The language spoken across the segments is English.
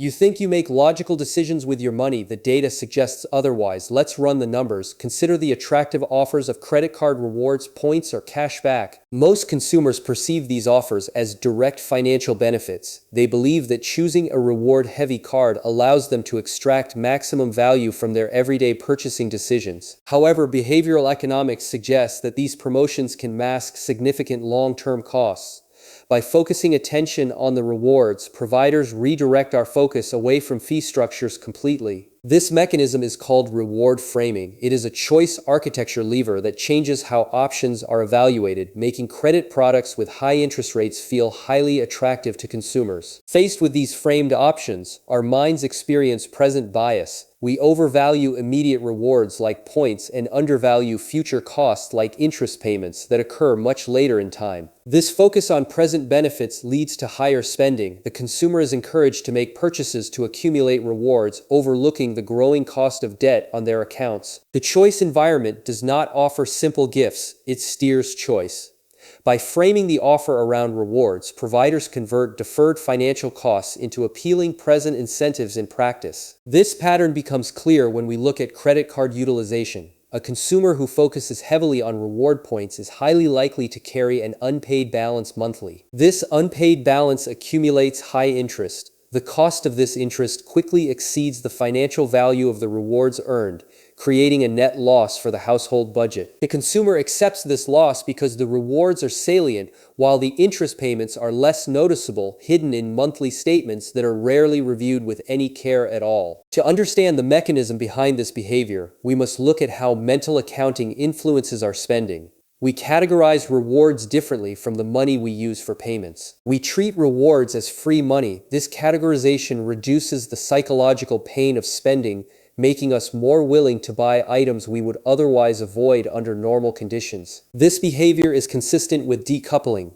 You think you make logical decisions with your money, the data suggests otherwise. Let's run the numbers. Consider the attractive offers of credit card rewards, points, or cash back. Most consumers perceive these offers as direct financial benefits. They believe that choosing a reward-heavy card allows them to extract maximum value from their everyday purchasing decisions. However, behavioral economics suggests that these promotions can mask significant long-term costs. By focusing attention on the rewards, providers redirect our focus away from fee structures completely. This mechanism is called reward framing. It is a choice architecture lever that changes how options are evaluated, making credit products with high interest rates feel highly attractive to consumers. Faced with these framed options, our minds experience present bias. We overvalue immediate rewards like points and undervalue future costs like interest payments that occur much later in time. This focus on present benefits leads to higher spending. The consumer is encouraged to make purchases to accumulate rewards, overlooking the growing cost of debt on their accounts. The choice environment does not offer simple gifts, it steers choice. By framing the offer around rewards, providers convert deferred financial costs into appealing present incentives in practice. This pattern becomes clear when we look at credit card utilization. A consumer who focuses heavily on reward points is highly likely to carry an unpaid balance monthly. This unpaid balance accumulates high interest. The cost of this interest quickly exceeds the financial value of the rewards earned, creating a net loss for the household budget. The consumer accepts this loss because the rewards are salient, while the interest payments are less noticeable, hidden in monthly statements that are rarely reviewed with any care at all. To understand the mechanism behind this behavior, we must look at how mental accounting influences our spending. We categorize rewards differently from the money we use for payments. We treat rewards as free money. This categorization reduces the psychological pain of spending, making us more willing to buy items we would otherwise avoid under normal conditions. This behavior is consistent with decoupling.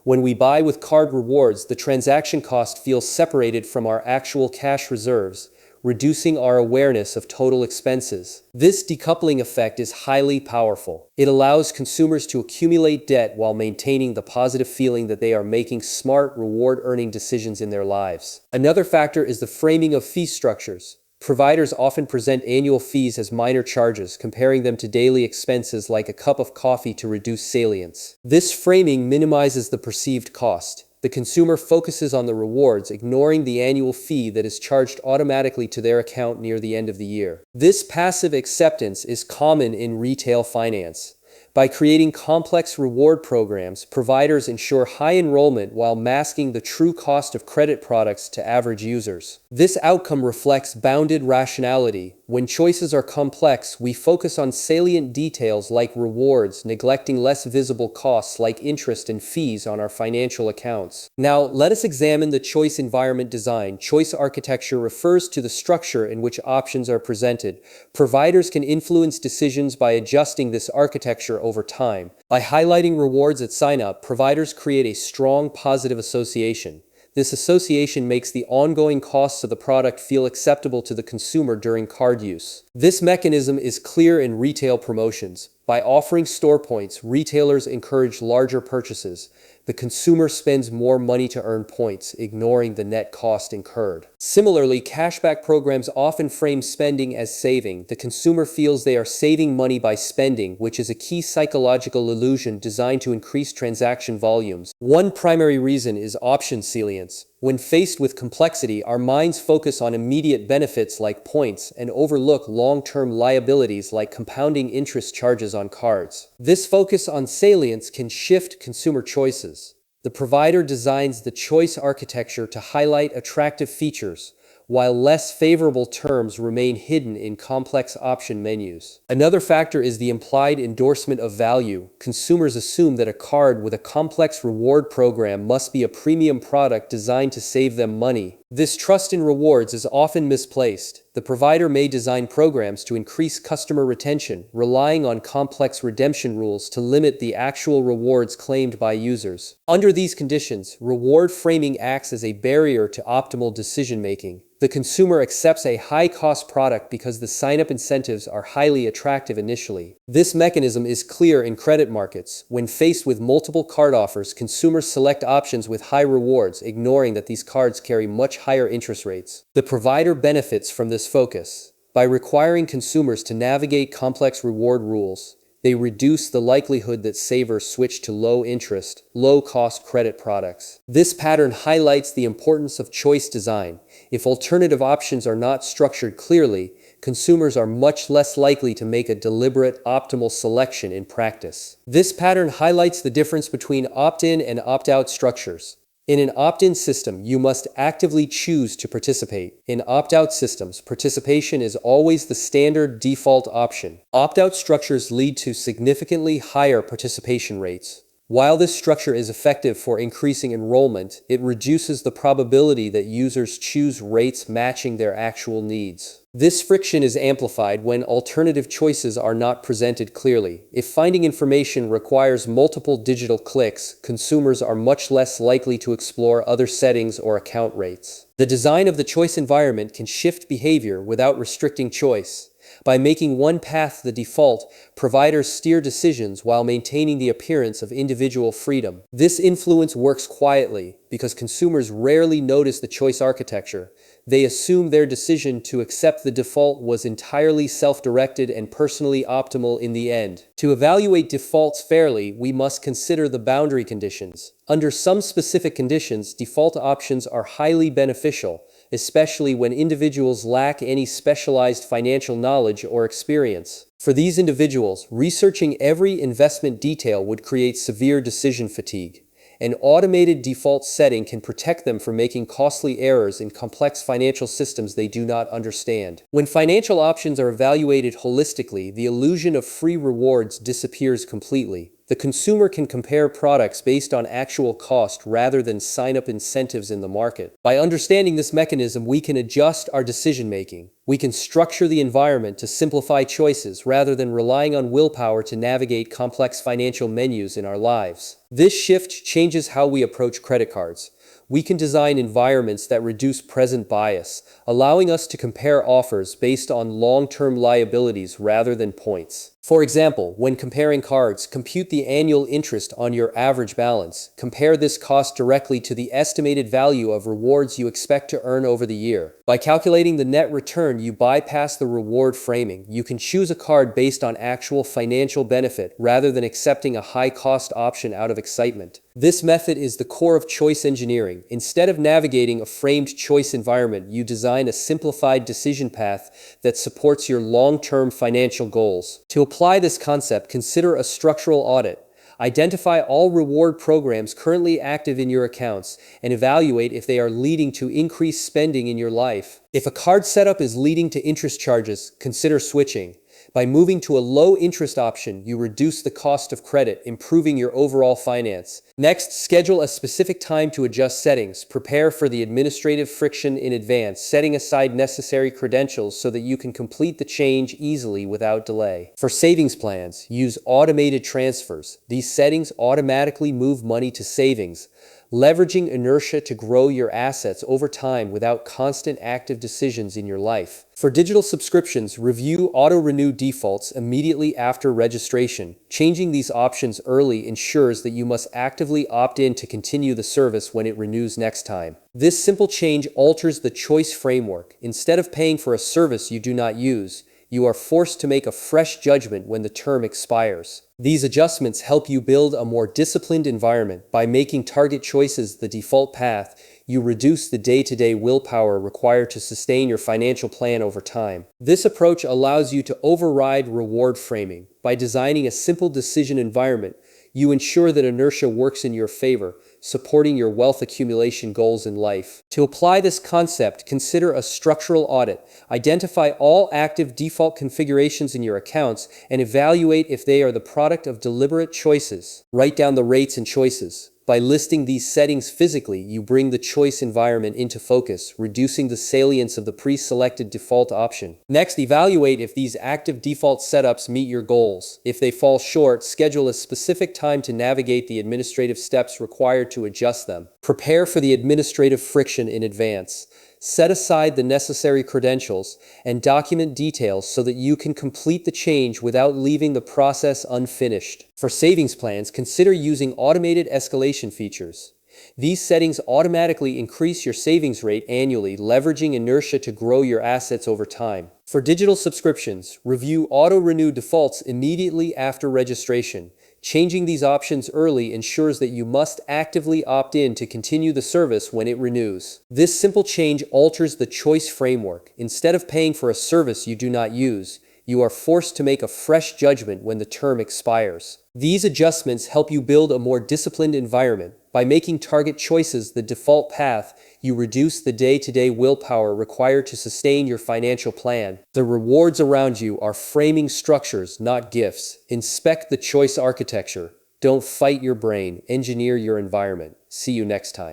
When we buy with card rewards, the transaction cost feels separated from our actual cash reserves, reducing our awareness of total expenses. This decoupling effect is highly powerful. It allows consumers to accumulate debt while maintaining the positive feeling that they are making smart, reward-earning decisions in their lives. Another factor is the framing of fee structures. Providers often present annual fees as minor charges, comparing them to daily expenses like a cup of coffee to reduce salience. This framing minimizes the perceived cost. The consumer focuses on the rewards, ignoring the annual fee that is charged automatically to their account near the end of the year. This passive acceptance is common in retail finance. By creating complex reward programs, providers ensure high enrollment while masking the true cost of credit products to average users. This outcome reflects bounded rationality. When choices are complex, we focus on salient details like rewards, neglecting less visible costs like interest and fees on our financial accounts. Now, let us examine the choice environment design. Choice architecture refers to the structure in which options are presented. Providers can influence decisions by adjusting this architecture over time. By highlighting rewards at sign-up, providers create a strong positive association. This association makes the ongoing costs of the product feel acceptable to the consumer during card use. This mechanism is clear in retail promotions. By offering store points, retailers encourage larger purchases. The consumer spends more money to earn points, ignoring the net cost incurred. Similarly, cashback programs often frame spending as saving. The consumer feels they are saving money by spending, which is a key psychological illusion designed to increase transaction volumes. One primary reason is option salience. When faced with complexity, our minds focus on immediate benefits like points and overlook long-term liabilities like compounding interest charges on cards. This focus on salience can shift consumer choices. The provider designs the choice architecture to highlight attractive features, while less favorable terms remain hidden in complex option menus. Another factor is the implied endorsement of value. Consumers assume that a card with a complex reward program must be a premium product designed to save them money. This trust in rewards is often misplaced. The provider may design programs to increase customer retention, relying on complex redemption rules to limit the actual rewards claimed by users. Under these conditions, reward framing acts as a barrier to optimal decision-making. The consumer accepts a high-cost product because the sign-up incentives are highly attractive initially. This mechanism is clear in credit markets. When faced with multiple card offers, consumers select options with high rewards, ignoring that these cards carry much higher interest rates. The provider benefits from this focus. By requiring consumers to navigate complex reward rules, they reduce the likelihood that savers switch to low-interest, low-cost credit products. This pattern highlights the importance of choice design. If alternative options are not structured clearly, consumers are much less likely to make a deliberate, optimal selection in practice. This pattern highlights the difference between opt-in and opt-out structures. In an opt-in system, you must actively choose to participate. In opt-out systems, participation is always the standard default option. Opt-out structures lead to significantly higher participation rates. While this structure is effective for increasing enrollment, it reduces the probability that users choose rates matching their actual needs. This friction is amplified when alternative choices are not presented clearly. If finding information requires multiple digital clicks, consumers are much less likely to explore other settings or account rates. The design of the choice environment can shift behavior without restricting choice. By making one path the default, providers steer decisions while maintaining the appearance of individual freedom. This influence works quietly because consumers rarely notice the choice architecture. They assume their decision to accept the default was entirely self-directed and personally optimal in the end. To evaluate defaults fairly, we must consider the boundary conditions. Under some specific conditions, default options are highly beneficial, especially when individuals lack any specialized financial knowledge or experience. For these individuals, researching every investment detail would create severe decision fatigue. An automated default setting can protect them from making costly errors in complex financial systems they do not understand. When financial options are evaluated holistically, the illusion of free rewards disappears completely. The consumer can compare products based on actual cost rather than sign-up incentives in the market. By understanding this mechanism, we can adjust our decision-making. We can structure the environment to simplify choices rather than relying on willpower to navigate complex financial menus in our lives. This shift changes how we approach credit cards. We can design environments that reduce present bias, allowing us to compare offers based on long-term liabilities rather than points. For example, when comparing cards, compute the annual interest on your average balance. Compare this cost directly to the estimated value of rewards you expect to earn over the year. By calculating the net return, you bypass the reward framing. You can choose a card based on actual financial benefit rather than accepting a high-cost option out of excitement. This method is the core of choice engineering. Instead of navigating a framed choice environment, you design a simplified decision path that supports your long-term financial goals. To apply this concept, consider a structural audit. Identify all reward programs currently active in your accounts and evaluate if they are leading to increased spending in your life. If a card setup is leading to interest charges, consider switching. By moving to a low-interest option, you reduce the cost of credit, improving your overall finance. Next, schedule a specific time to adjust settings. Prepare for the administrative friction in advance, setting aside necessary credentials so that you can complete the change easily without delay. For savings plans, use automated transfers. These settings automatically move money to savings, leveraging inertia to grow your assets over time without constant active decisions in your life. For digital subscriptions, review auto-renew defaults immediately after registration. Changing these options early ensures that you must actively opt in to continue the service when it renews next time. This simple change alters the choice framework. Instead of paying for a service you do not use, you are forced to make a fresh judgment when the term expires. These adjustments help you build a more disciplined environment. By making target choices the default path, you reduce the day-to-day willpower required to sustain your financial plan over time. This approach allows you to override reward framing. By designing a simple decision environment, you ensure that inertia works in your favor, supporting your wealth accumulation goals in life. To apply this concept, consider a structural audit. Identify all active default configurations in your accounts and evaluate if they are the product of deliberate choices. Write down the rates and choices. By listing these settings physically, you bring the choice environment into focus, reducing the salience of the pre-selected default option. Next, evaluate if these active default setups meet your goals. If they fall short, schedule a specific time to navigate the administrative steps required to adjust them. Prepare for the administrative friction in advance. Set aside the necessary credentials and document details so that you can complete the change without leaving the process unfinished. For savings plans, consider using automated escalation features. These settings automatically increase your savings rate annually, leveraging inertia to grow your assets over time. For digital subscriptions, review auto-renew defaults immediately after registration. Changing these options early ensures that you must actively opt in to continue the service when it renews. This simple change alters the choice framework. Instead of paying for a service you do not use, you are forced to make a fresh judgment when the term expires. These adjustments help you build a more disciplined environment. By making target choices the default path, you reduce the day-to-day willpower required to sustain your financial plan. The rewards around you are framing structures, not gifts. Inspect the choice architecture. Don't fight your brain, engineer your environment. See you next time.